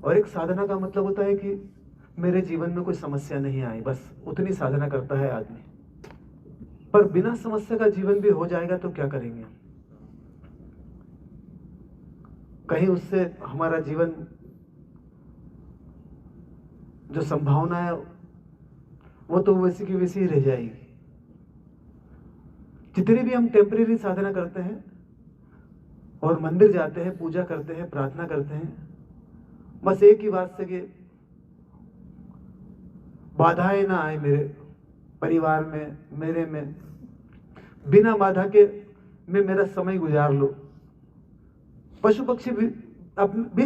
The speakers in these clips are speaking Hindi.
और एक साधना का मतलब होता है कि मेरे जीवन में कोई समस्या नहीं आई, बस उतनी साधना करता है आदमी। पर बिना समस्या का जीवन भी हो जाएगा तो क्या करेंगे? कहीं उससे हमारा जीवन जो संभावना है वो तो वैसी की वैसी ही रह जाएगी। जितनी भी हम टेम्परेरी साधना करते हैं और मंदिर जाते हैं, पूजा करते हैं, प्रार्थना करते हैं, बस एक ही बात से कि बाधाएं ना आए मेरे परिवार में, मेरे में, बिना बाधा के मैं मेरा समय गुजार लो। पशु पक्षी भी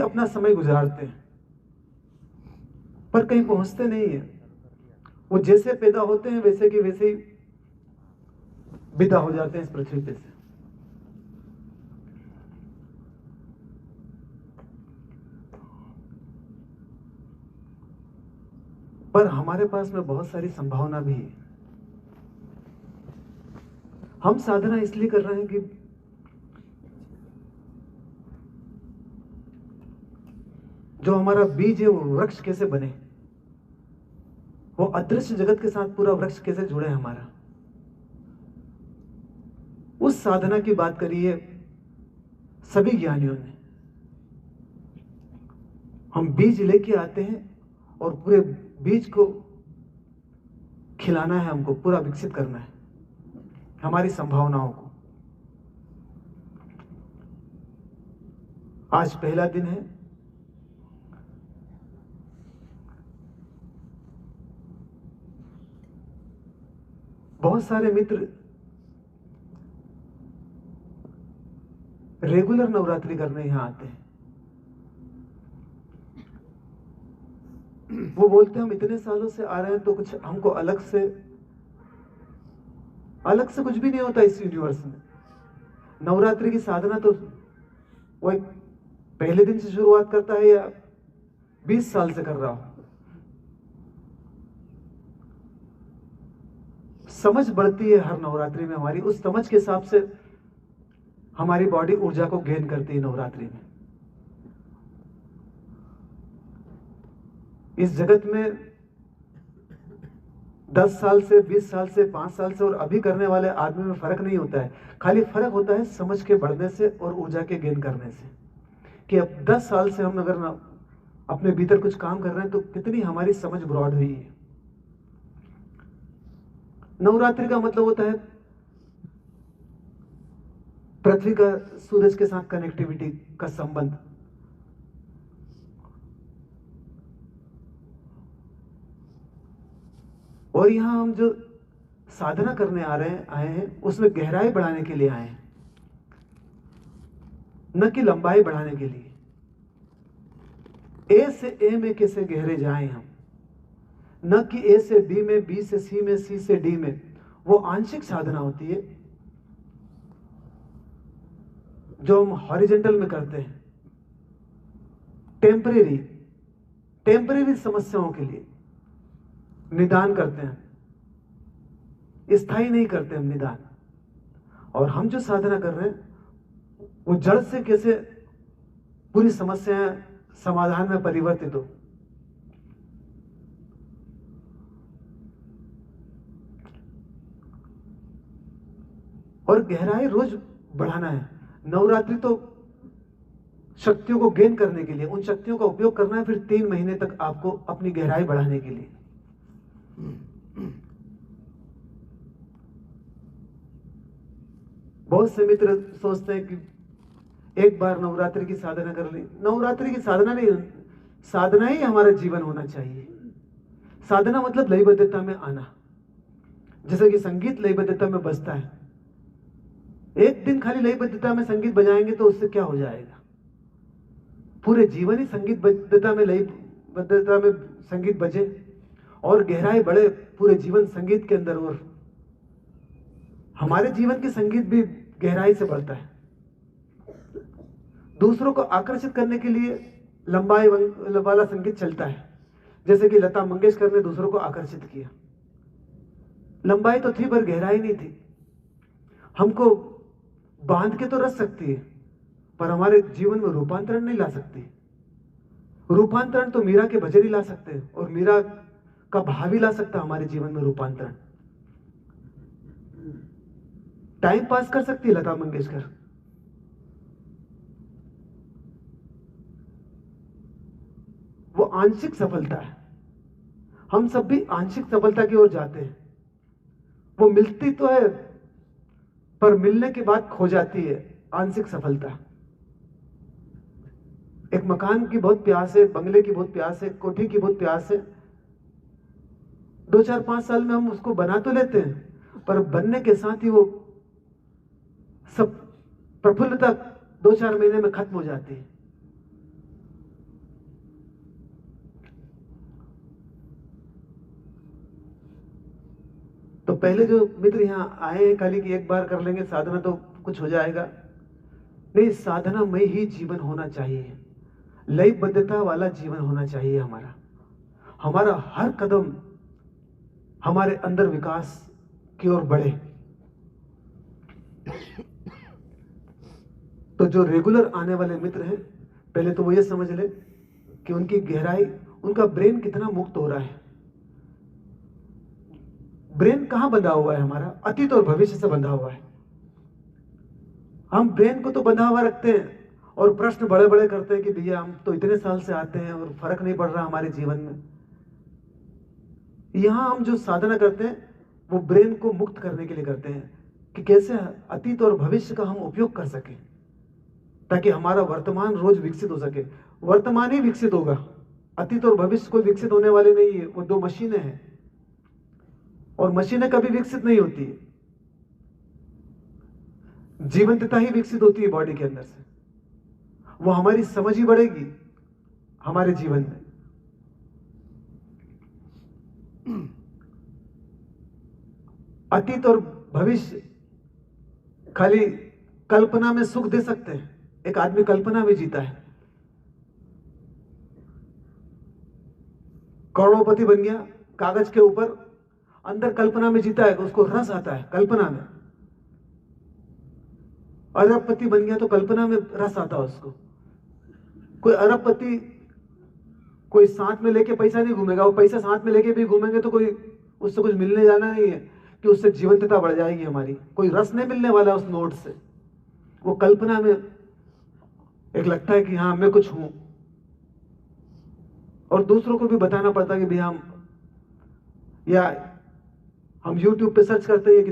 अपना समय गुजारते हैं पर कहीं पहुंचते नहीं है। वो जैसे पैदा होते हैं वैसे के वैसे ही विदा हो जाते हैं इस पृथ्वी पे से। पर हमारे पास में बहुत सारी संभावना भी है। हम साधना इसलिए कर रहे हैं कि जो हमारा बीज है वो वृक्ष कैसे बने, वो अदृश्य जगत के साथ पूरा वृक्ष कैसे जुड़े हमारा, उस साधना की बात करी है सभी ज्ञानियों ने। हम बीज लेके आते हैं और पूरे बीज को खिलाना है, हमको पूरा विकसित करना है हमारी संभावनाओं को। आज पहला दिन है। बहुत सारे मित्र रेगुलर नवरात्रि करने यहां आते हैं। वो बोलते हैं हम इतने सालों से आ रहे हैं तो कुछ हमको अलग से कुछ भी नहीं होता इस यूनिवर्स में। नवरात्रि की साधना तो वो एक पहले दिन से शुरुआत करता है या 20 साल से कर रहा हो। समझ बढ़ती है हर नवरात्रि में हमारी, उस समझ के हिसाब से हमारी बॉडी ऊर्जा को गेन करती है नवरात्रि में। इस जगत में 10 साल से, 20 साल से, 5 साल से और अभी करने वाले आदमी में फर्क नहीं होता है। खाली फर्क होता है समझ के बढ़ने से और ऊर्जा के गेन करने से। कि अब 10 साल से हम अगर अपने भीतर कुछ काम कर रहे हैं तो कितनी हमारी समझ ब्रॉड हुई है। नवरात्रि का मतलब होता है पृथ्वी का सूरज के साथ कनेक्टिविटी का संबंध। और यहां हम जो साधना करने आए हैं उसमें गहराई बढ़ाने के लिए आए हैं, न कि लंबाई बढ़ाने के लिए। ए से ए में कैसे गहरे जाएं हम, न कि ए से बी में, बी से सी में, सी से डी में। वो आंशिक साधना होती है जो हम हॉरिजॉन्टल में करते हैं, टेम्परेरी समस्याओं के लिए निदान करते हैं, स्थायी नहीं करते हम निदान। और हम जो साधना कर रहे हैं वो जड़ से कैसे पूरी समस्याएं समाधान में परिवर्तित हो। और गहराई रोज बढ़ाना है। नवरात्रि तो शक्तियों को गेन करने के लिए, उन शक्तियों का उपयोग करना है फिर 3 महीने तक आपको अपनी गहराई बढ़ाने के लिए। बहुत से मित्र सोचते हैं कि एक बार नवरात्रि की साधना कर ली। नवरात्रि की साधना नहीं, साधना ही हमारा जीवन होना चाहिए। साधना मतलब लयबद्धता में आना। जैसे कि संगीत लयबद्धता में बजता है, एक दिन खाली लयबद्धता में संगीत बजाएंगे तो उससे क्या हो जाएगा? पूरे जीवन ही संगीत बद्धता में, लयबद्धता में संगीत बजे और गहराई बढ़े पूरे जीवन संगीत के अंदर। और हमारे जीवन के संगीत भी गहराई से बढ़ता है। दूसरों को आकर्षित करने के लिए लंबाई वाला संगीत चलता है। जैसे कि लता मंगेशकर ने दूसरों को आकर्षित किया। लंबाई तो थी पर गहराई नहीं थी। हमको बांध के तो रख सकती है पर हमारे जीवन में रूपांतरण नहीं ला सकती। रूपांतरण तो मीरा के भजन ही ला सकते हैं, और मीरा का भाव ही ला सकता है हमारे जीवन में रूपांतरण। टाइम पास कर सकती है लता मंगेशकर, वो आंशिक सफलता है। हम सब भी आंशिक सफलता की ओर जाते हैं। वो मिलती तो है, पर मिलने के बाद खो जाती है आंशिक सफलता। एक मकान की बहुत प्यास है, बंगले की बहुत प्यास है, कोठी की बहुत प्यास है। 2 4 5 साल में हम उसको बना तो लेते हैं, पर बनने के साथ ही वो सब प्रफुल्लता 2 4 महीने में खत्म हो जाती है। तो पहले जो मित्र यहां आए हैं खाली कि एक बार कर लेंगे साधना तो कुछ हो जाएगा, नहीं, साधना में ही जीवन होना चाहिए। लयबद्धता वाला जीवन होना चाहिए हमारा। हमारा हर कदम हमारे अंदर विकास की ओर बढ़े। तो जो रेगुलर आने वाले मित्र हैं, पहले तो वो ये समझ ले कि उनकी गहराई, उनका ब्रेन कितना मुक्त हो रहा है। ब्रेन कहां बंधा हुआ है हमारा? अतीत और भविष्य से बंधा हुआ है। हम ब्रेन को तो बंधा हुआ रखते हैं और प्रश्न बड़े बड़े करते हैं कि भैया हम तो इतने साल से आते हैं और फर्क नहीं पड़ रहा हमारे जीवन में। यहां हम जो साधना करते हैं वो ब्रेन को मुक्त करने के लिए करते हैं कि कैसे अतीत और भविष्य का हम उपयोग कर सकें, ताकि हमारा वर्तमान रोज विकसित हो सके। वर्तमान ही विकसित होगा, अतीत और भविष्य कोई विकसित होने वाले नहीं है। वो दो मशीनें हैं, और मशीनें कभी विकसित नहीं होती है। जीवंतता ही विकसित होती है बॉडी के अंदर से। वो हमारी समझ ही बढ़ेगी हमारे जीवन में। अतीत और भविष्य खाली कल्पना में सुख दे सकते हैं। एक आदमी कल्पना में जीता है, करोड़पति बन गया कागज के ऊपर, अंदर कल्पना में जीता है, उसको रस आता है कल्पना में। अरबपति बन गया तो कल्पना में रस आता है उसको। कोई अरबपति कोई साथ में लेके पैसा नहीं घूमेगा, वो पैसा साथ में लेके भी घूमेंगे तो कोई उससे कुछ मिलने जाना नहीं है कि उससे जीवंतता बढ़ जाएगी हमारी। कोई रस नहीं मिलने वाला उस नोट से। वो कल्पना में एक लगता है कि हाँ मैं कुछ हूं, और दूसरों को भी बताना पड़ता है कि भैया हम YouTube पे सर्च करते हैं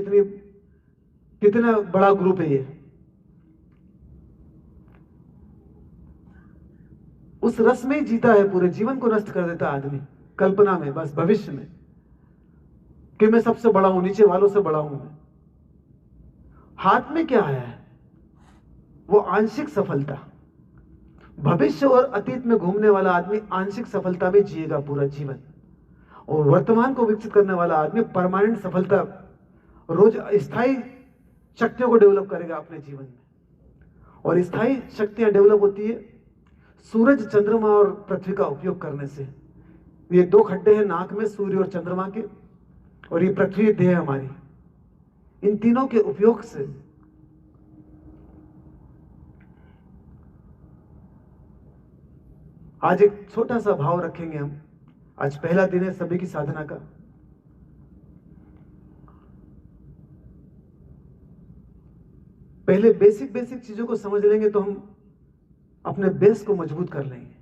कितना बड़ा ग्रुप है ये। उस रस में ही जीता है, पूरे जीवन को नष्ट कर देता आदमी कल्पना में, बस भविष्य में कि मैं सबसे बड़ा हूं, नीचे वालों से बड़ा हूं मैं। हाथ में क्या आया है? वो आंशिक सफलता। भविष्य और अतीत में घूमने वाला आदमी आंशिक सफलता में जिएगा पूरा जीवन, और वर्तमान को विकसित करने वाला आदमी परमानेंट सफलता, रोज स्थायी शक्तियों को डेवलप करेगा अपने जीवन में। और स्थायी शक्तियां डेवलप होती है सूरज, चंद्रमा और पृथ्वी का उपयोग करने से। ये दो खड्डे हैं नाक में, सूर्य और चंद्रमा के, और ये पृथ्वी देह हमारी। इन तीनों के उपयोग से आज एक छोटा सा भाव रखेंगे हम। आज पहला दिन है सभी की साधना का। पहले बेसिक चीजों को समझ लेंगे तो हम अपने बेस को मजबूत कर लेंगे।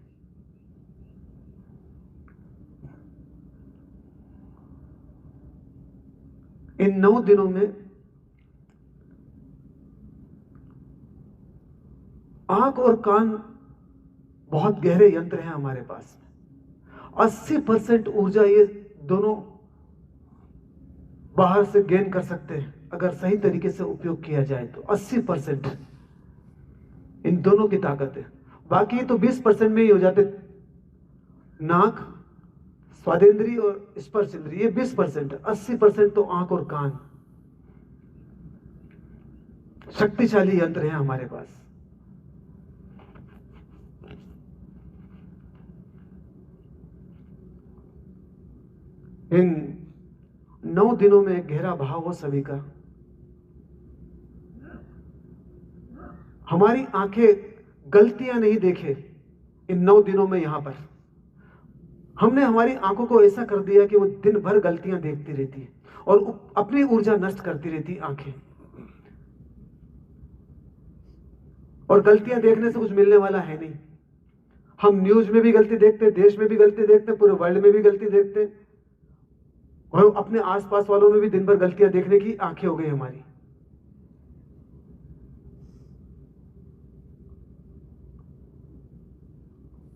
इन 9 दिनों में आंख और कान बहुत गहरे यंत्र हैं हमारे पास में। 80% ऊर्जा ये दोनों बाहर से गेन कर सकते हैं अगर सही तरीके से उपयोग किया जाए तो। 80% इन दोनों की ताकत है। बाकी तो 20% में ही हो जाते। नाक, स्वादेंद्री और स्पर्श इंद्री, ये 20%। 80% तो आंख और कान। शक्तिशाली यंत्र हैं हमारे पास। इन 9 दिनों में गहरा भाव हो सभी का। हमारी आंखें गलतियां नहीं देखे, इन 9 दिनों में यहां पर हमने हमारी आंखों को ऐसा कर दिया कि वो दिन भर गलतियां देखती रहती है और अपनी ऊर्जा नष्ट करती रहती आंखें। और गलतियां देखने से कुछ मिलने वाला है नहीं। हम न्यूज में भी गलती देखते, देश में भी गलती देखते, पूरे वर्ल्ड में भी गलती देखते, और अपने आसपास वालों में भी दिन भर गलतियां देखने की आंखें हो गई हमारी।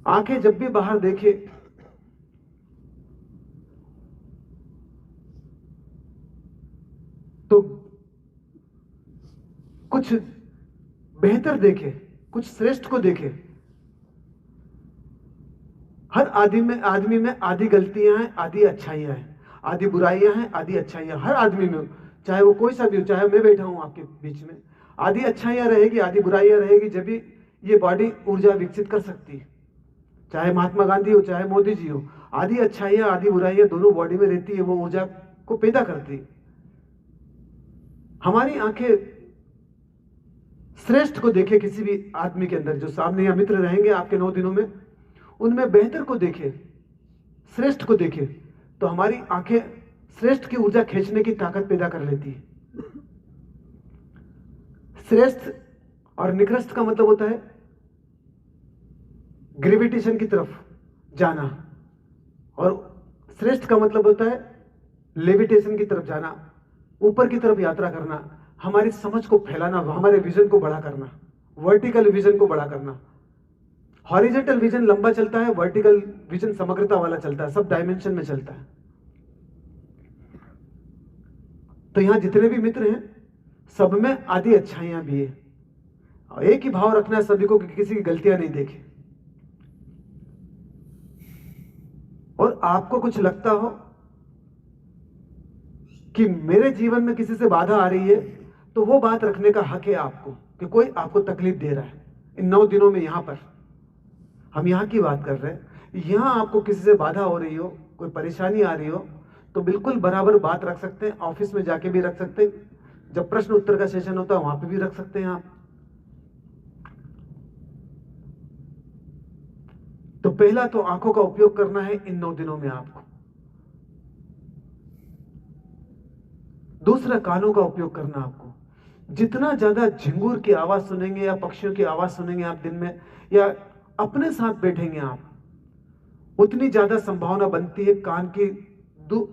आंखें जब भी बाहर देखे तो कुछ बेहतर देखे, कुछ श्रेष्ठ को देखे। हर आदमी में आधी गलतियां हैं, आधी अच्छाइयां हैं, आधी बुराइयां हैं, आधी अच्छाइयां। हर आदमी में, चाहे वो कोई सा भी हो, चाहे मैं बैठा हूं आपके बीच में, आधी अच्छाइयां रहेगी, आधी बुराइयां रहेगी। जब भी ये बॉडी ऊर्जा विकसित कर सकती है, चाहे महात्मा गांधी हो, चाहे मोदी जी हो, आधी अच्छाइयां आधी बुराइयां दोनों बॉडी में रहती है, वो ऊर्जा को पैदा करती है। हमारी आंखें श्रेष्ठ को देखे किसी भी आदमी के अंदर, जो सामने या मित्र रहेंगे आपके 9 दिनों में, उनमें बेहतर को देखे, श्रेष्ठ को देखे, तो हमारी आंखें श्रेष्ठ की ऊर्जा खींचने की ताकत पैदा कर लेती है। श्रेष्ठ और निकृष्ट का मतलब होता है ग्रेविटेशन की तरफ जाना, और श्रेष्ठ का मतलब होता है लेविटेशन की तरफ जाना, ऊपर की तरफ यात्रा करना, हमारी समझ को फैलाना, हमारे विजन को बड़ा करना, वर्टिकल विजन को बड़ा करना। हॉरिजॉन्टल विजन लंबा चलता है, वर्टिकल विजन समग्रता वाला चलता है, सब डायमेंशन में चलता है। तो यहां जितने भी मित्र हैं, सब में आधी अच्छाइयां भी है, और एक ही भाव रखना है सभी को कि किसी की गलतियां नहीं देखे। और आपको कुछ लगता हो कि मेरे जीवन में किसी से बाधा आ रही है, तो वो बात रखने का हक है आपको कि कोई आपको तकलीफ दे रहा है। इन 9 दिनों में यहां पर हम यहां की बात कर रहे हैं। यहां आपको किसी से बाधा हो रही हो, कोई परेशानी आ रही हो, तो बिल्कुल बराबर बात रख सकते हैं। ऑफिस में जाके भी रख सकते हैं, जब प्रश्न उत्तर का सेशन होता है वहां पे भी रख सकते हैं आप। तो पहला तो आंखों का उपयोग करना है इन 9 दिनों में आपको। दूसरा, कानों का उपयोग करना आपको। जितना ज्यादा झिंगुर की आवाज सुनेंगे या पक्षियों की आवाज सुनेंगे आप दिन में, या अपने साथ बैठेंगे आप, उतनी ज्यादा संभावना बनती है कान की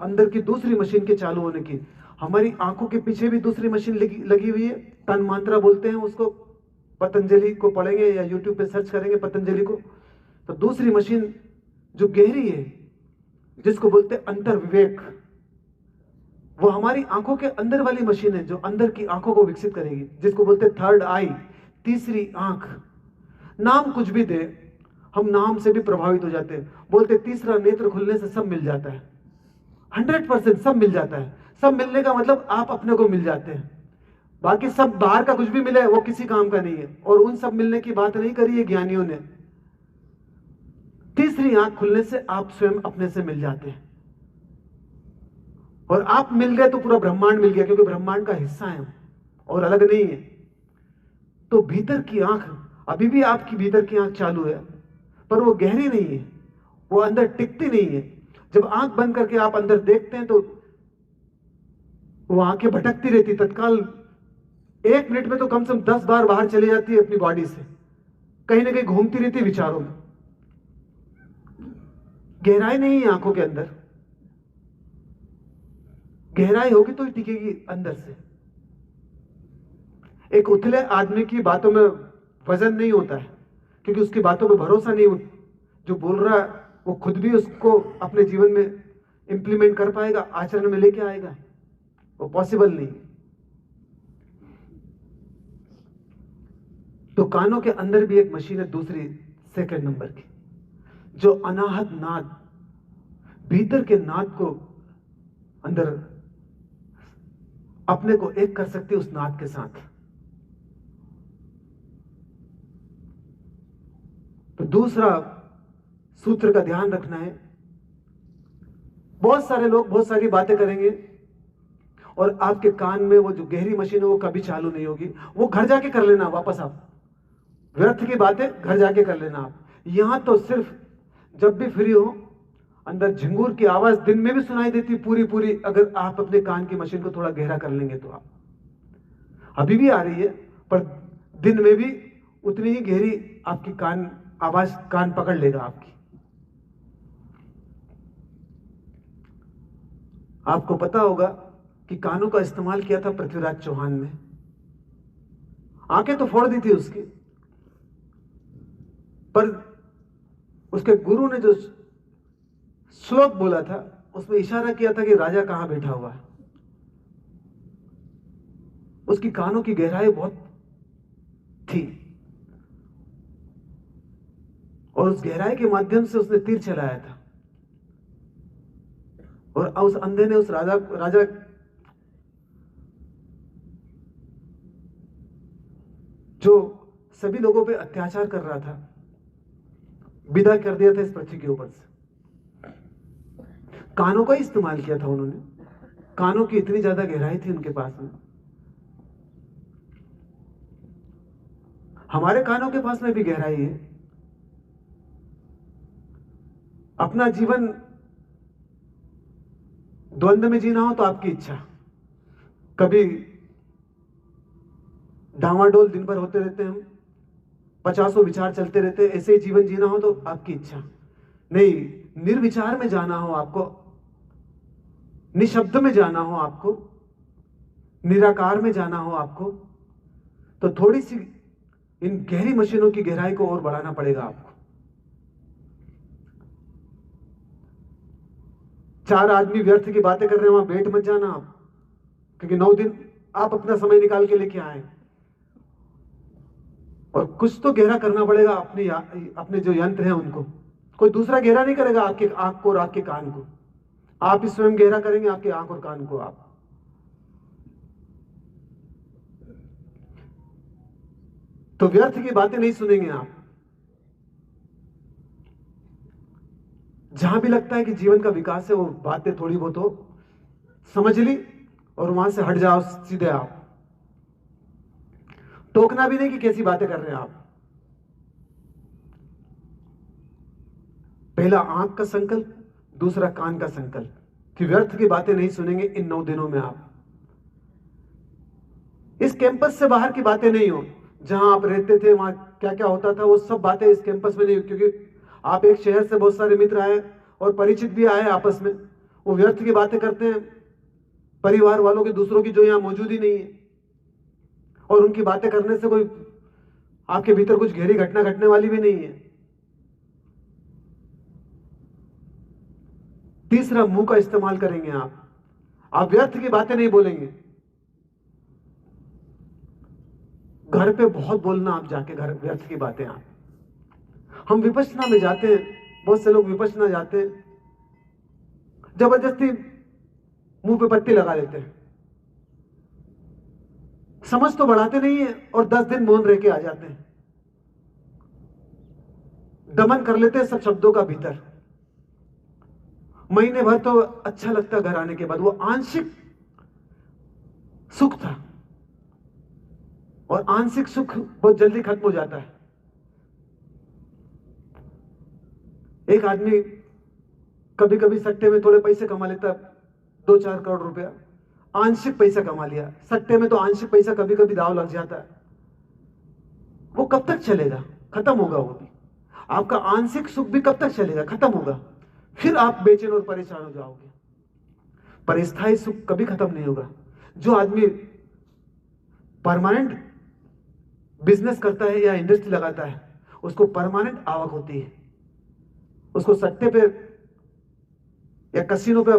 अंदर की दूसरी मशीन के चालू होने की। हमारी आंखों के पीछे भी दूसरी मशीन लगी हुई है, तन मात्रा बोलते हैं उसको। पतंजलि को पढ़ेंगे या यूट्यूब पे सर्च करेंगे पतंजलि को, तो दूसरी मशीन जो गहरी है, जिसको बोलते हैं अंतर विवेक, वो हमारी आंखों के अंदर वाली मशीन है, जो अंदर की आंखों को विकसित करेगी, जिसको बोलते हैं थर्ड आई, तीसरी आंख। नाम कुछ भी दे, हम नाम से भी प्रभावित हो जाते हैं। बोलते तीसरा नेत्र खुलने से सब मिल जाता है, 100% सब मिल जाता है। सब मिलने का मतलब आप अपने को मिल जाते हैं। बाकी सब बाहर का कुछ भी मिले वो किसी काम का नहीं है, और उन सब मिलने की बात नहीं करी है ज्ञानियों ने। तीसरी आंख खुलने से आप स्वयं अपने से मिल जाते हैं, और आप मिल गए तो पूरा ब्रह्मांड मिल गया, क्योंकि ब्रह्मांड का हिस्सा है और अलग नहीं है। तो भीतर की आंख, अभी भी आपकी भीतर की आंख चालू है, पर वो गहरी नहीं है, वो अंदर टिकती नहीं है। जब आंख बंद करके आप अंदर देखते हैं तो वो आंखें भटकती रहती, तत्काल 1 मिनट में तो कम से कम 10 बार बाहर चली जाती है अपनी बॉडी से, कहीं ना कहीं घूमती रहती है विचारों में। गहराई नहीं है आंखों के अंदर, गहराई होगी तो ही टिकेगी अंदर से। एक उथले आदमी की बातों में वजन नहीं होता है, क्योंकि उसकी बातों पे भरोसा नहीं। जो बोल रहा है वो खुद भी उसको अपने जीवन में इंप्लीमेंट कर पाएगा, आचरण में लेके आएगा, वो पॉसिबल नहीं। तो कानों के अंदर भी एक मशीन है, दूसरी सेकंड नंबर की, जो अनाहत नाद, भीतर के नाद को अंदर अपने को एक कर सकती है उस नाद के साथ। तो दूसरा सूत्र का ध्यान रखना है। बहुत सारे लोग बहुत सारी बातें करेंगे और आपके कान में वो जो गहरी मशीन है वो कभी चालू नहीं होगी। वो घर जाके कर लेना, वापस आप व्यर्थ की बातें घर जाके कर लेना आप। यहां तो सिर्फ जब भी फ्री हो, अंदर झिंगूर की आवाज दिन में भी सुनाई देती पूरी पूरी। अगर आप अपने कान की मशीन को थोड़ा गहरा कर लेंगे तो आप, अभी भी आ रही है, पर दिन में भी उतनी ही गहरी आपकी कान आवाज कान पकड़ लेगा आपकी। आपको पता होगा कि कानों का इस्तेमाल किया था पृथ्वीराज चौहान ने। आंखें तो फोड़ दी थी उसकी, पर उसके गुरु ने जो श्लोक बोला था उसमें इशारा किया था कि राजा कहां बैठा हुआ है। उसकी कानों की गहराई बहुत थी और उस गहराई के माध्यम से उसने तीर चलाया था। और उस अंधे ने उस राजा जो सभी लोगों पे अत्याचार कर रहा था, विदा कर दिया था इस पृथ्वी के ऊपर से। कानों का इस्तेमाल किया था उन्होंने। कानों की इतनी ज्यादा गहराई थी उनके पास में। हमारे कानों के पास में भी गहराई है। अपना जीवन द्वंद्व में जीना हो तो आपकी इच्छा। कभी डामाडोल दिन भर होते रहते हैं हम, 50 विचार चलते रहते हैं, ऐसे ही जीवन जीना हो तो आपकी इच्छा। नहीं, निर्विचार में जाना हो आपको, निशब्द में जाना हो आपको, निराकार में जाना हो आपको, तो थोड़ी सी इन गहरी मशीनों की गहराई को और बढ़ाना पड़ेगा आपको। 4 आदमी व्यर्थ की बातें कर रहे हैं, वहां बैठ मत जाना आप, क्योंकि 9 दिन आप अपना समय निकाल के लेके आए और कुछ तो गहरा करना पड़ेगा अपने जो यंत्र हैं उनको। कोई दूसरा गहरा नहीं करेगा आपके आंख को और आपके कान को, आप ही स्वयं गहरा करेंगे आपके आंख और कान को। आप तो व्यर्थ की बातें नहीं सुनेंगे आप। जहां भी लगता है कि जीवन का विकास है, वो बातें थोड़ी बहुत हो समझ ली और वहां से हट जाओ सीधे। आप टोकना भी नहीं कि कैसी बातें कर रहे हैं आप। पहला आंख का संकल्प, दूसरा कान का संकल्प कि व्यर्थ की बातें नहीं सुनेंगे इन 9 दिनों में। आप इस कैंपस से बाहर की बातें नहीं हो। जहां आप रहते थे वहां क्या क्या होता था, वो सब बातें इस कैंपस में नहीं हो, क्योंकि आप एक शहर से बहुत सारे मित्र आए और परिचित भी आए आपस में। वो व्यर्थ की बातें करते हैं परिवार वालों की, दूसरों की, जो यहां मौजूद ही नहीं है। और उनकी बातें करने से कोई आपके भीतर कुछ गहरी घटना घटने वाली भी नहीं है। तीसरा, मुंह का इस्तेमाल करेंगे आप व्यर्थ की बातें नहीं बोलेंगे। घर पे बहुत बोलना आप जाके, घर व्यर्थ की बातें। आप हम विपश्यना में जाते हैं, बहुत से लोग विपश्यना जाते हैं, जबरदस्ती मुंह पे पत्ती लगा लेते हैं, समझ तो बढ़ाते नहीं है और 10 दिन मौन रह के आ जाते हैं। दमन कर लेते हैं सब शब्दों का भीतर। महीने भर तो अच्छा लगता घर आने के बाद, वो आंशिक सुख था और आंशिक सुख बहुत जल्दी खत्म हो जाता है। एक आदमी कभी कभी सट्टे में थोड़े पैसे कमा लेता, 2-4 करोड़ रुपया आंशिक पैसा कमा लिया। सट्टे में तो आंशिक पैसा कभी कभी दाव लग जाता है। वो कब तक चलेगा? खत्म होगा वो भी। आपका आंशिक सुख भी कब तक चलेगा? खत्म होगा। फिर आप बेचैन और परेशान हो जाओगे। पर स्थायी सुख कभी खत्म नहीं होगा। जो आदमी परमानेंट बिजनेस करता है या इंडस्ट्री लगाता है, उसको परमानेंट आवक होती है। उसको सट्टे पे या कसिनो पे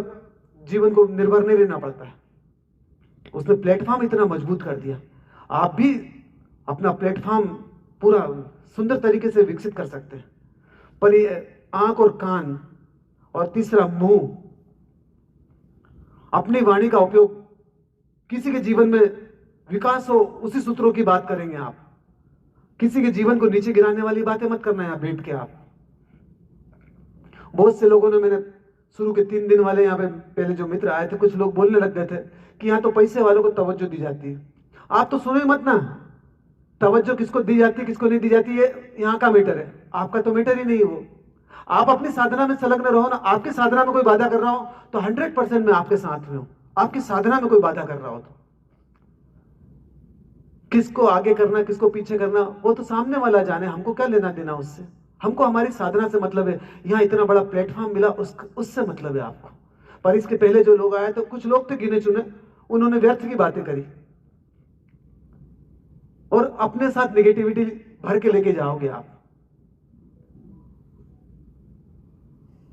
जीवन को निर्भर नहीं रहना पड़ता है। उसने प्लेटफॉर्म इतना मजबूत कर दिया। आप भी अपना प्लेटफॉर्म पूरा सुंदर तरीके से विकसित कर सकते हैं। पर ये आंख और कान और तीसरा मुंह, अपनी वाणी का उपयोग किसी के जीवन में विकास हो उसी सूत्रों की बात करेंगे आप। किसी के जीवन को नीचे गिराने वाली बातें मत करना यहां बैठ के। आप बहुत से लोगों ने, मैंने शुरू के 3 दिन वाले यहाँ पे पहले जो मित्र आए थे, कुछ लोग बोलने लग गए थे कि यहाँ तो पैसे वालों को तवज्जो दी जाती है। आप तो सुनो ही मत ना, तवज्जो किसको दी जाती है किसको नहीं दी जाती, ये यहाँ का मैटर है, आपका तो मैटर ही नहीं है वो। आप अपनी साधना में संलग्न रहो ना। आपकी साधना में कोई बाधा कर रहा हो तो 100% मैं आपके साथ में हूं। आपकी साधना में कोई बाधा कर रहा हो तो किसको आगे करना किसको पीछे करना वो तो सामने वाला जाने, हमको क्या लेना देना उससे। हमको हमारी साधना से मतलब है। यहाँ इतना बड़ा प्लेटफॉर्म मिला उससे मतलब है आपको। पर इसके पहले जो लोग आए तो कुछ लोग थे गिने चुने, उन्होंने व्यर्थ की बातें करी और अपने साथ नेगेटिविटी भर के लेके जाओगे आप।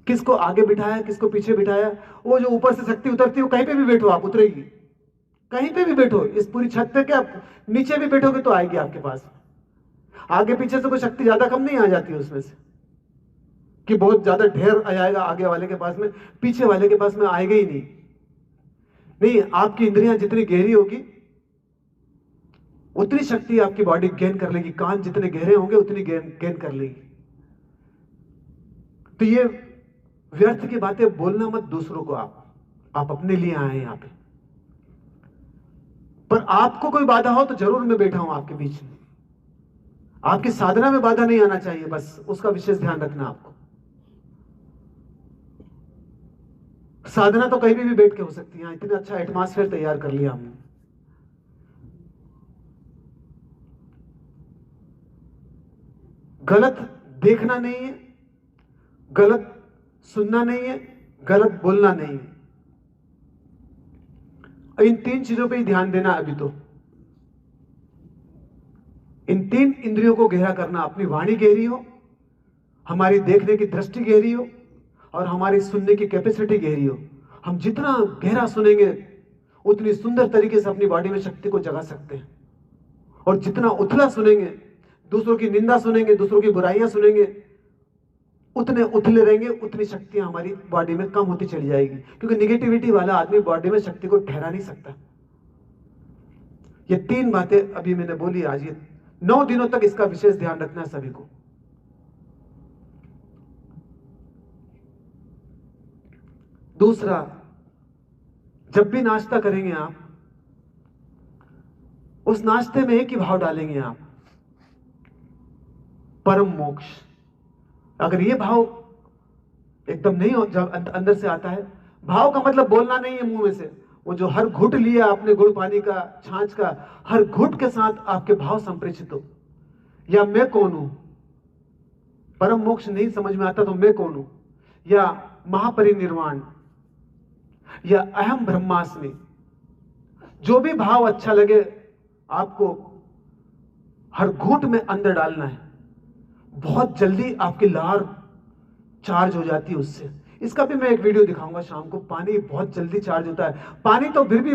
किसको आगे बिठाया किसको पीछे बिठाया, वो जो ऊपर से शक्ति उतरती है वो कहीं पे भी बैठो आप उतरेगी, कहीं पे भी बैठो, इस पूरी छत पे क्या नीचे भी बैठोगे तो आएगी आपके पास। आगे पीछे से कोई शक्ति ज्यादा कम नहीं आ जाती उसमें से कि बहुत ज्यादा ढेर आ जाएगा आगे वाले के पास में, पीछे वाले के पास में आएगा ही नहीं। नहीं, आपकी इंद्रियां जितनी गहरी होगी उतनी शक्ति आपकी बॉडी गेन कर लेगी। कान जितने गहरे होंगे उतनी गेन कर लेगी। तो ये व्यर्थ की बातें बोलना मत दूसरों को। आप अपने लिए आए यहां पे। पर आपको कोई बाधा हो तो जरूर मैं बैठा हूं आपके बीच में। आपकी साधना में बाधा नहीं आना चाहिए, बस उसका विशेष ध्यान रखना आपको। साधना तो कहीं भी बैठ के हो सकती है। इतना अच्छा एटमॉस्फेयर तैयार कर लिया हमने। गलत देखना नहीं है, गलत सुनना नहीं है, गलत बोलना नहीं है। इन 3 चीजों पे ही ध्यान देना अभी तो। इन 3 इंद्रियों को गहरा करना। अपनी वाणी गहरी हो, हमारी देखने की दृष्टि गहरी हो और हमारी सुनने की कैपेसिटी गहरी हो। हम जितना गहरा सुनेंगे उतनी सुंदर तरीके से अपनी बॉडी में शक्ति को जगा सकते हैं। और जितना उथला सुनेंगे, दूसरों की निंदा सुनेंगे, दूसरों की बुराइयां सुनेंगे, उतने उथले रहेंगे, उतनी शक्तियां हमारी बॉडी में कम होती चली जाएगी। क्योंकि निगेटिविटी वाला आदमी बॉडी में शक्ति को ठहरा नहीं सकता। ये 3 बातें अभी मैंने बोली आज। ये 9 दिनों तक इसका विशेष ध्यान रखना है सभी को। दूसरा, जब भी नाश्ता करेंगे आप, उस नाश्ते में एक ही भाव डालेंगे आप, परम मोक्ष। अगर ये भाव एकदम नहीं हो, जब अंदर से आता है, भाव का मतलब बोलना नहीं है मुंह में से, वो जो हर घुट लिया आपने गुड़ पानी का छाछ का, हर घुट के साथ आपके भाव संप्रेषित हो। या मैं कौन हूं, परम मोक्ष नहीं समझ में आता तो मैं कौन हूं, या महापरिनिर्वाण, या अहम ब्रह्मास्मि। जो भी भाव अच्छा लगे आपको हर घूंट में अंदर डालना है। बहुत जल्दी आपकी लार चार्ज हो जाती है उससे। इसका भी मैं एक वीडियो दिखाऊंगा शाम को। पानी बहुत जल्दी चार्ज होता है। पानी तो फिर भी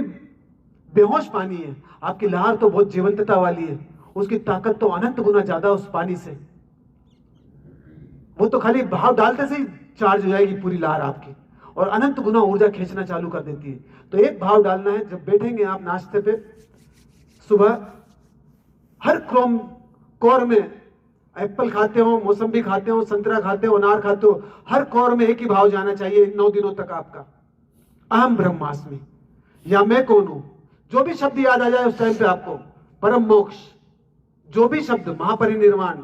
बेहोश पानी है, आपकी लार तो बहुत जीवंतता वाली है। उसकी ताकत तो अनंत गुना ज्यादा उस पानी से। वो तो खाली भाव डालते से ही चार्ज हो जाएगी पूरी लार आपकी, और अनंत गुना ऊर्जा खींचना चालू कर देती है। तो एक भाव डालना है। जब बैठेंगे आप नाश्ते पे सुबह, हर कोर में, एप्पल खाते हो, मौसम्बी खाते हो, संतरा खाते हो, अनार खाते हो, हर कोर में एक ही भाव जाना चाहिए 9 दिनों तक आपका, अहम ब्रह्मास्मि, या मैं कौन हूं। जो भी शब्द याद आ जाए उस टाइम पे आपको, परम मोक्ष, जो भी शब्द, महापरिनिर्वाण,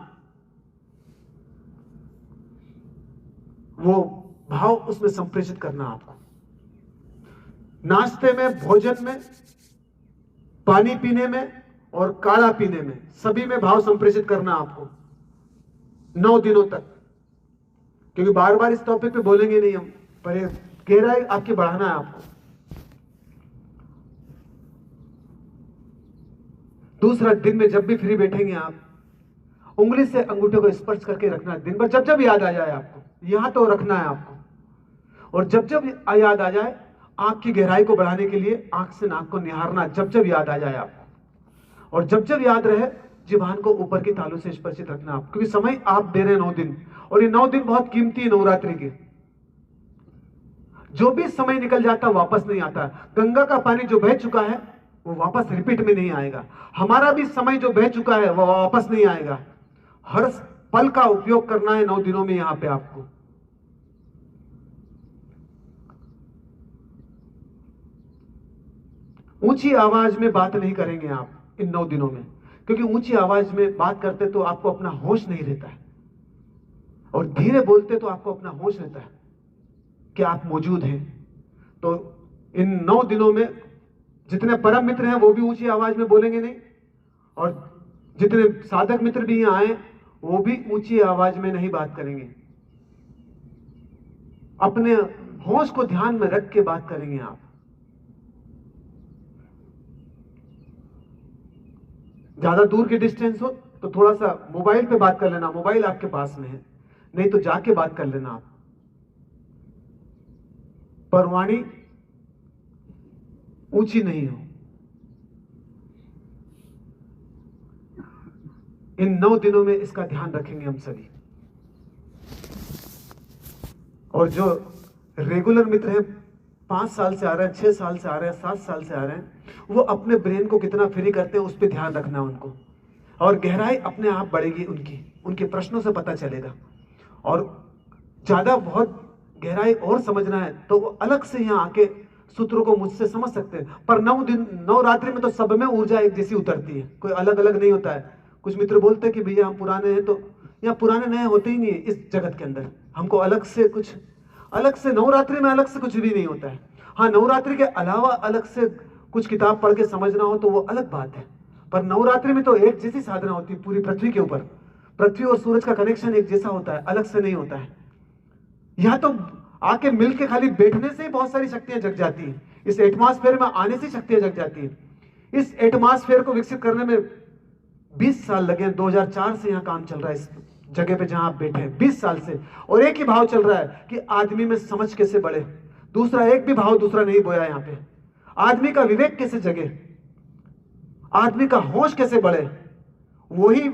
वो भाव उसमें संप्रेषित करना आपको। नाश्ते में, भोजन में, पानी पीने में और काढ़ा पीने में, सभी में भाव संप्रेषित करना आपको 9 दिनों तक। क्योंकि बार बार इस टॉपिक पे बोलेंगे नहीं हम, पर गहराई आपकी बढ़ाना है आपको। दूसरा, दिन में जब भी फ्री बैठेंगे आप, उंगली से अंगूठे को स्पर्श करके रखना है दिन भर, जब जब याद आ जाए आपको। यहां तो रखना है आपको। और जब जब याद आ जाए, आंख की गहराई को बढ़ाने के लिए आंख से नाक को निहारना, जब जब याद आ जाए आपको। और जब जब याद रहे, जिह्वान को ऊपर की तालू से स्पर्शित रखना आप। क्योंकि समय आप दे रहे हैं 9 दिन, और ये 9 दिन बहुत कीमती है नवरात्रि के। जो भी समय निकल जाता वापस नहीं आता। गंगा का पानी जो बह चुका है वो वापस रिपीट में नहीं आएगा। हमारा भी समय जो बह चुका है वो वापस नहीं आएगा। हर पल का उपयोग करना है 9 दिनों में यहां पे आपको। ऊंची आवाज में बात नहीं करेंगे आप इन 9 दिनों में। क्योंकि ऊंची आवाज में बात करते तो आपको अपना होश नहीं रहता है, और धीरे बोलते तो आपको अपना होश रहता है कि आप मौजूद हैं। तो इन 9 दिनों में जितने परम मित्र हैं वो भी ऊंची आवाज में बोलेंगे नहीं, और जितने साधक मित्र भी यहाँ आए वो भी ऊंची आवाज में नहीं बात करेंगे। अपने होश को ध्यान में रख के बात करेंगे आप। ज्यादा दूर की डिस्टेंस हो तो थोड़ा सा मोबाइल पे बात कर लेना, मोबाइल आपके पास में है, नहीं तो जाके बात कर लेना आप। पर वाणी ऊंची नहीं हो। इन 9 दिनों में इसका ध्यान रखेंगे हम सभी। और जो रेगुलर मित्र हैं, 5 साल से आ रहे हैं, 6 साल से आ रहे हैं, 7 साल से आ रहे हैं, वो अपने ब्रेन को कितना फ्री करते हैं उस पर ध्यान रखना उनको, और गहराई अपने आप बढ़ेगी उनके प्रश्नों से पता चलेगा। और ज्यादा बहुत गहराई और समझना है तो वो अलग से यहाँ आके सूत्रों को मुझसे समझ सकते हैं। पर 9 दिन 9 रात्रि में तो सब में ऊर्जा एक जैसी उतरती है, कोई अलग अलग नहीं होता है। कुछ मित्र बोलते हैं कि भैया हम पुराने हैं, तो यहाँ पुराने नए होते ही नहीं है इस जगत के अंदर। हमको अलग से नवरात्रि में अलग से कुछ भी नहीं होता है। हाँ, नवरात्रि के अलावा अलग से कुछ किताब पढ़ के समझना हो तो वो अलग बात है, पर नवरात्रि में तो एक जैसी साधना होती है पूरी पृथ्वी के ऊपर। पृथ्वी और सूरज का कनेक्शन एक जैसा होता है, अलग से नहीं होता है। यहाँ तो आके मिलके खाली बैठने से ही बहुत सारी शक्तियां जग जाती है। इस एटमॉस्फेयर में आने से शक्तियां जग जाती है। इस एटमॉस्फेयर को विकसित करने में 20 साल लगे हैं। 2004 से यहाँ काम चल रहा है इस जगह पे जहां आप बैठे हैं, 20 साल से। और एक ही भाव चल रहा है कि आदमी में समझ कैसे बढ़े। दूसरा एक भी भाव दूसरा नहीं बोया यहाँ पे। आदमी का विवेक कैसे जगे, आदमी का होश कैसे बढ़े, वही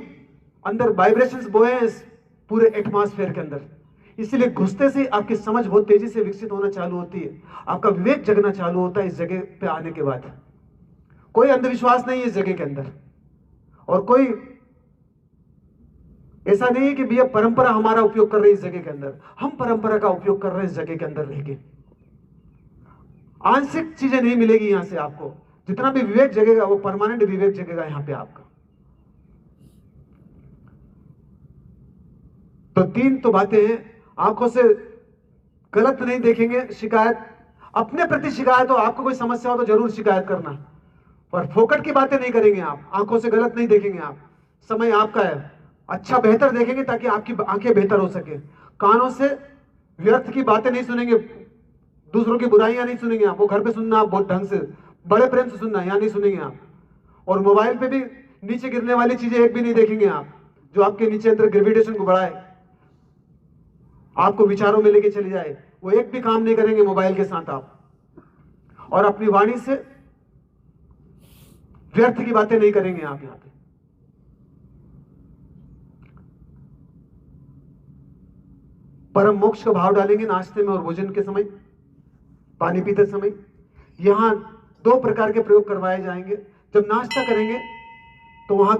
अंदर वाइब्रेशंस बोए हैं इस पूरे एटमॉस्फेयर के अंदर। इसीलिए घुसते से आपकी समझ बहुत तेजी से विकसित होना चालू होती है, आपका विवेक जगना चालू होता है इस जगह पे आने के बाद। कोई अंधविश्वास नहीं है इस जगह के अंदर, और कोई ऐसा नहीं है कि भैया परंपरा हमारा उपयोग कर रही है इस जगह के अंदर। हम परंपरा का उपयोग कर रहे हैं इस जगह के अंदर रह के। आंशिक चीजें नहीं मिलेगी यहां से आपको। जितना भी विवेक जगेगा वो परमानेंट विवेक जगेगा यहां पे आपका। तो 3 तो बातें हैं। आंखों से गलत नहीं देखेंगे। शिकायत, अपने प्रति शिकायत हो, आपको कोई समस्या हो तो जरूर शिकायत करना, पर फोकट की बातें नहीं करेंगे आप। आंखों से गलत नहीं देखेंगे आप। समय आपका है, अच्छा बेहतर देखेंगे ताकि आपकी आंखें बेहतर हो सके। कानों से व्यर्थ की बातें नहीं सुनेंगे, दूसरों की बुराइयां नहीं सुनेंगे आप। वो घर पे सुनना आप बहुत ढंग से, बड़े प्रेम से सुनना, यहां नहीं सुनेंगे आप। और मोबाइल पे भी नीचे गिरने वाली चीजें एक भी नहीं देखेंगे आप, जो आपके नीचे अंदर ग्रेविटेशन को बढ़ाए, आपको विचारों में लेके चली जाए। वो एक भी काम नहीं करेंगे मोबाइल के साथ आप। और अपनी वाणी से व्यर्थ की बातें नहीं करेंगे आप यहां पे। परम मोक्ष का भाव डालेंगे नाश्ते में और भोजन के समय, पानी पीते समय। यहां 2 प्रकार के प्रयोग करवाए जाएंगे। जब नाश्ता करेंगे तो वहां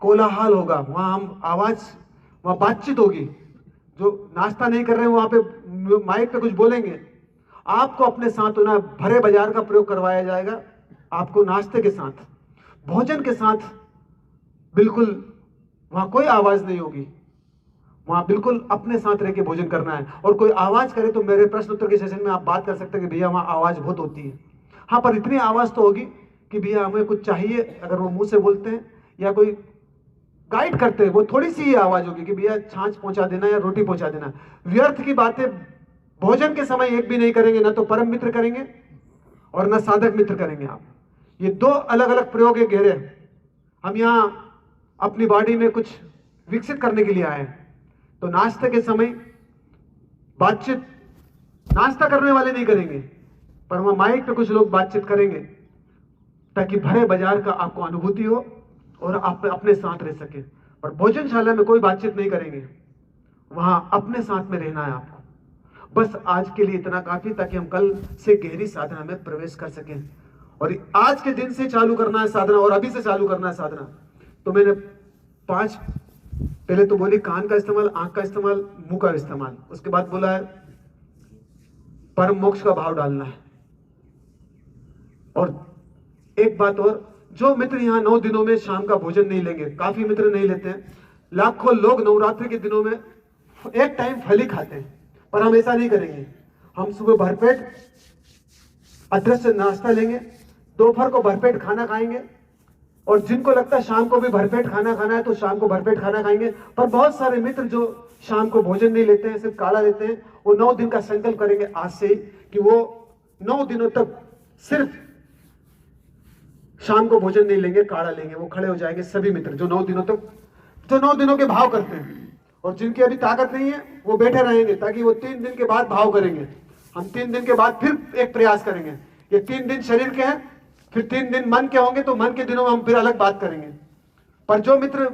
कोलाहल होगा, वहां हम आवाज, वहां बातचीत होगी। जो नाश्ता नहीं कर रहे हैं वहां पे माइक पे कुछ बोलेंगे। आपको अपने साथ ना भरे बाजार का प्रयोग करवाया जाएगा। आपको नाश्ते के साथ, भोजन के साथ बिल्कुल वहां कोई आवाज नहीं होगी। वहां बिल्कुल अपने साथ रह के भोजन करना है। और कोई आवाज करे तो मेरे प्रश्न उत्तर के सेशन में आप बात कर सकते हैं कि भैया वहां आवाज बहुत होती है। हाँ, पर इतनी आवाज तो होगी कि भैया हमें कुछ चाहिए, अगर वो मुंह से बोलते हैं या कोई गाइड करते हैं, वो थोड़ी सी ही आवाज होगी कि भैया छाछ पहुंचा देना या रोटी पहुंचा देना। व्यर्थ की बातें भोजन के समय एक भी नहीं करेंगे, ना तो परम मित्र करेंगे और ना साधक मित्र करेंगे आप। ये 2 अलग अलग प्रयोग है गहरे। हम यहाँ अपनी बॉडी में कुछ विकसित करने के लिए आए हैं। तो नाश्ते के समय बातचीत नाश्ता करने वाले नहीं करेंगे, पर वहां माइक पे कुछ लोग बातचीत करेंगे ताकि भरे बाजार का आपको अनुभूति हो और आप अपने साथ रह सके। और भोजनशाला में कोई बातचीत नहीं करेंगे, वहां अपने साथ में रहना है आपको। बस आज के लिए इतना काफी, ताकि हम कल से गहरी साधना में प्रवेश कर सकें। और आज के दिन से चालू करना है साधना, और अभी से चालू करना है साधना। तो मैंने 5 पहले तो बोली कान का इस्तेमाल, आंख का इस्तेमाल, मुंह का इस्तेमाल। उसके बाद बोला है परम मोक्ष का भाव डालना है। और एक बात और जो मित्र यहाँ 9 दिनों में शाम का भोजन नहीं लेंगे, काफी मित्र नहीं लेते हैं, लाखों लोग नवरात्रि के दिनों में एक टाइम फल ही खाते हैं, पर हम ऐसा नहीं करेंगे। हम सुबह भरपेट अदृश्य नाश्ता लेंगे, दोपहर को भरपेट खाना खाएंगे, और जिनको लगता है शाम को भी भरपेट खाना खाना है तो शाम को भरपेट खाना खाएंगे। पर बहुत सारे मित्र जो शाम को भोजन नहीं लेते हैं, सिर्फ काढ़ा लेते हैं, वो 9 दिन का संकल्प करेंगे आज से ही कि वो 9 दिनों तक सिर्फ शाम को भोजन नहीं लेंगे, काढ़ा लेंगे। वो खड़े हो जाएंगे सभी मित्र जो 9 दिनों तक, जो 9 दिनों के भाव करते हैं, और जिनकी अभी ताकत नहीं है वो बैठे रहेंगे, ताकि वो 3 दिन के बाद भाव करेंगे। हम 3 दिन के बाद फिर एक प्रयास करेंगे। ये 3 दिन शरीर के हैं, फिर 3 दिन मन के होंगे, तो मन के दिनों में हम फिर अलग बात करेंगे। पर जो मित्र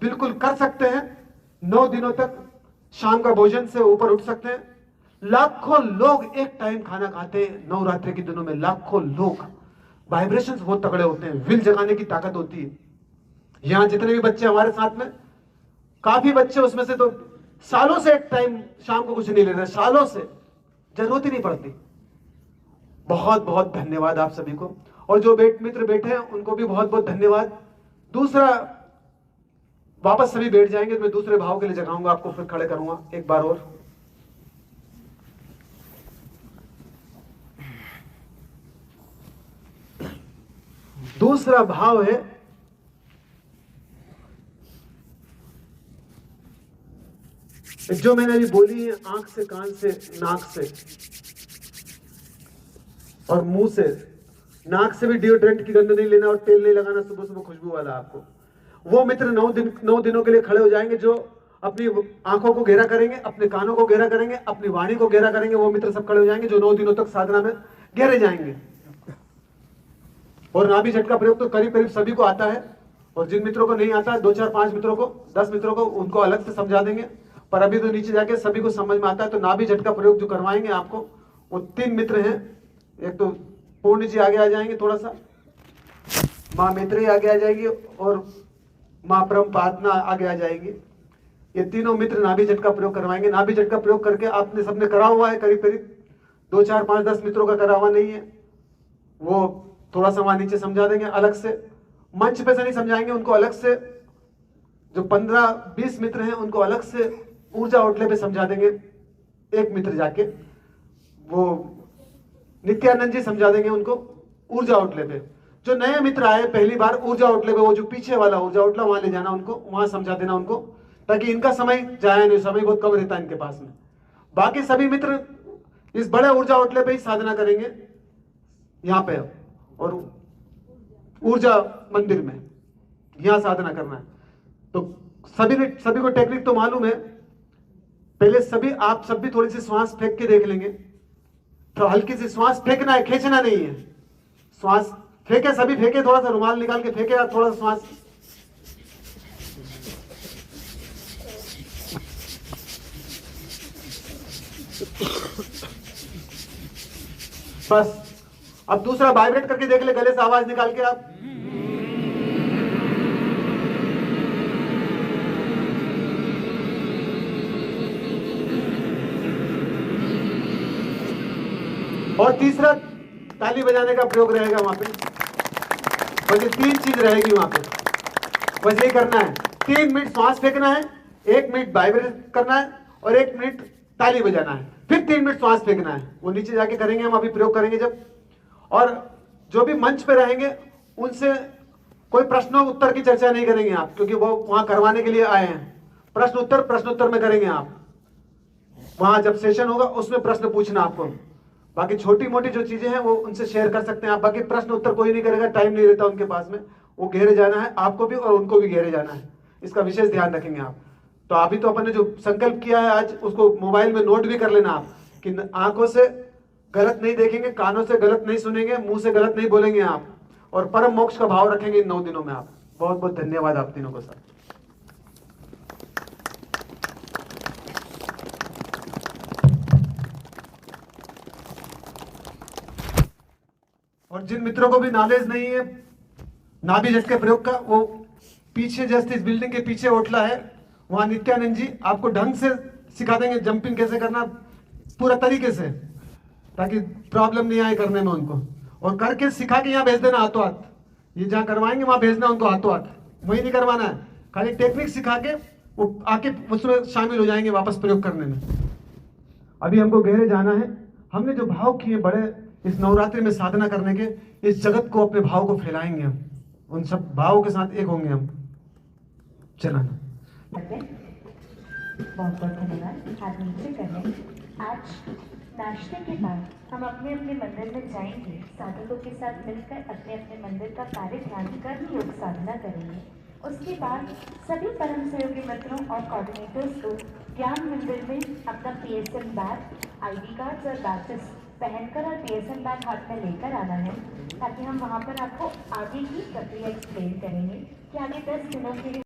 बिल्कुल कर सकते हैं, 9 दिनों तक शाम का भोजन से ऊपर उठ सकते हैं। लाखों लोग एक टाइम खाना खाते हैं नवरात्रि के दिनों में, लाखों लोग। वाइब्रेशंस बहुत तगड़े होते हैं, विल जगाने की ताकत होती है। यहाँ जितने भी बच्चे हमारे साथ में, काफी बच्चे उसमें से तो सालों से एक टाइम शाम को कुछ नहीं ले रहे, सालों से, जरूरत ही नहीं पड़ती। बहुत बहुत धन्यवाद आप सभी को, और जो मित्र बैठे हैं उनको भी बहुत बहुत धन्यवाद। दूसरा, वापस सभी बैठ जाएंगे, मैं दूसरे भाव के लिए जगाऊंगा आपको, फिर खड़े करूंगा एक बार और। दूसरा भाव है जो मैंने अभी बोली है, आंख से, कान से, नाक से और मुंह से। नाक से भी डिओड्रेंट की गंध नहीं लेना और तेल नहीं लगाना सुबह सुबह खुशबू वाला आपको। वो मित्र 9 दिनों के लिए खड़े हो जाएंगे जो अपनी आंखों को घेरा करेंगे, अपने कानों को घेरा करेंगे, अपनी वाणी को घेरा करेंगे। वो मित्र सब खड़े हो जाएंगे जो 9 दिनों तक साधना में घेरे जाएंगे। और नाभि झटका प्रयोग तो करीब करीब सभी को आता है, और जिन मित्रों को नहीं आता है, 2 4 5 मित्रों को, 10 मित्रों को, उनको अलग से समझा देंगे। पर अभी तो नीचे जाके सभी को समझ में आता है। तो नाभि झटका प्रयोग जो करवाएंगे आपको, वो 3 मित्र हैं। एक तो पूर्ण जी आगे आ जाएंगे, थोड़ा सा माँ मैत्री आगे आ जाएगी, और माँ परम पादना आगे आ जाएगी। ये तीनों मित्र नाभि झटका प्रयोग करवाएंगे। नाभि झटका प्रयोग करके आपने सबने करा हुआ है, करीब करीब 2 4 5 10 मित्रों का करा हुआ नहीं है, वो थोड़ा सा वहां नीचे समझा देंगे अलग से। मंच पे से नहीं समझाएंगे, उनको अलग से। जो 15-20 मित्र हैं उनको अलग से ऊर्जा आउटले पे समझा देंगे। एक मित्र जाके वो नित्यानंद जी समझा देंगे उनको ऊर्जा आउटले पे। जो नए मित्र आए पहली बार, ऊर्जा आउटले पे, वो जो पीछे वाला ऊर्जा आउटला, वहां ले जाना उनको, वहां समझा देना उनको, ताकि इनका समय जाए नहीं, समय बहुत कम रहता है इनके पास में। बाकी सभी मित्र इस बड़े ऊर्जा आउटले पे ही साधना करेंगे, यहाँ पे और ऊर्जा मंदिर में, यहां साधना करना है। तो सभी को टेक्निक तो मालूम है। पहले सभी आप सब भी थोड़ी सी श्वास फेंक के देख लेंगे। तो हल्की सी श्वास फेंकना है, खींचना नहीं है। श्वास फेंके, सभी फेंके, थोड़ा सा रुमाल निकाल के फेंके, आप थोड़ा सा श्वास। बस अब दूसरा वाइब्रेट करके देख ले, गले से आवाज निकाल के आप। और तीसरा ताली बजाने का प्रयोग रहेगा वहां पे। बस ये 3 चीज रहेगी वहां पे, बस यही करना है। 3 मिनट श्वास फेंकना है, 1 मिनट वाइब्रेट करना है, और 1 मिनट ताली बजाना है, फिर 3 मिनट श्वास फेंकना है। वो नीचे जाके करेंगे, हम अभी प्रयोग करेंगे जब। और जो भी मंच पे रहेंगे उनसे कोई प्रश्नों उत्तर की चर्चा नहीं करेंगे आप, क्योंकि वो वहां करवाने के लिए आए हैं। प्रश्न उत्तर में करेंगे आप। वहां जब सेशन होगा उसमें प्रश्न पूछना आपको। बाकी छोटी मोटी जो चीजें हैं वो उनसे शेयर कर सकते हैं आप। बाकी प्रश्न उत्तर कोई नहीं करेगा, टाइम नहीं रहता उनके पास में। वो घेरे जाना है, आपको भी और उनको भी घेरे जाना है, इसका विशेष ध्यान रखेंगे आप। तो अभी तो अपन ने जो संकल्प किया है आज, उसको मोबाइल में नोट भी कर लेना आप, कि आंखों से गलत नहीं देखेंगे, कानों से गलत नहीं सुनेंगे, मुंह से गलत नहीं बोलेंगे आप, और परम मोक्ष का भाव रखेंगे इन 9 दिनों में आप। बहुत बहुत धन्यवाद आप तीनों को सर। और जिन मित्रों को भी नॉलेज नहीं है नाभि झटके प्रयोग का, वो पीछे जस्ट इस बिल्डिंग के पीछे होटला है, वहां नित्यानंद जी आपको ढंग से सिखा देंगे जंपिंग कैसे करना, पूरा तरीके से, ताकि प्रॉब्लम नहीं आए करने में उनको। और करके सिखा के यहाँ भेज देना हाथों हाथ। ये जहाँ करवाएंगे वहाँ भेजना उनको हाथों हाथ, वही नहीं करवाना है। खाली टेक्निक सिखा के वो आके उसमें शामिल हो जाएंगे वापस प्रयोग करने में। अभी हमको गहरे जाना है। हमने जो भाव किए बड़े इस नवरात्रि में साधना करने के, इस जगत को अपने भाव को फैलाएंगे हम, उन सब भावों के साथ एक होंगे हम। चलाना। बहुत बहुत धन्यवाद। हाथ नीचे कर लें। आज नाश्ते के बाद हम अपने अपने मंदिर में जाएंगे, साधकों के साथ मिलकर अपने अपने मंदिर का कार्य ध्यान कर्म योग साधना करेंगे। उसके बाद सभी परम सहयोगी मित्रों और कोऑर्डिनेटर्स को ज्ञान मंदिर में अपना PSN बैग, ID कार्ड्स और बैचेस पहनकर और PSN बैग हाथ में लेकर आना है, ताकि हम वहाँ पर आपको आगे की प्रक्रिया एक्सप्लेन करेंगे कि आगे 10 दिनों के लिए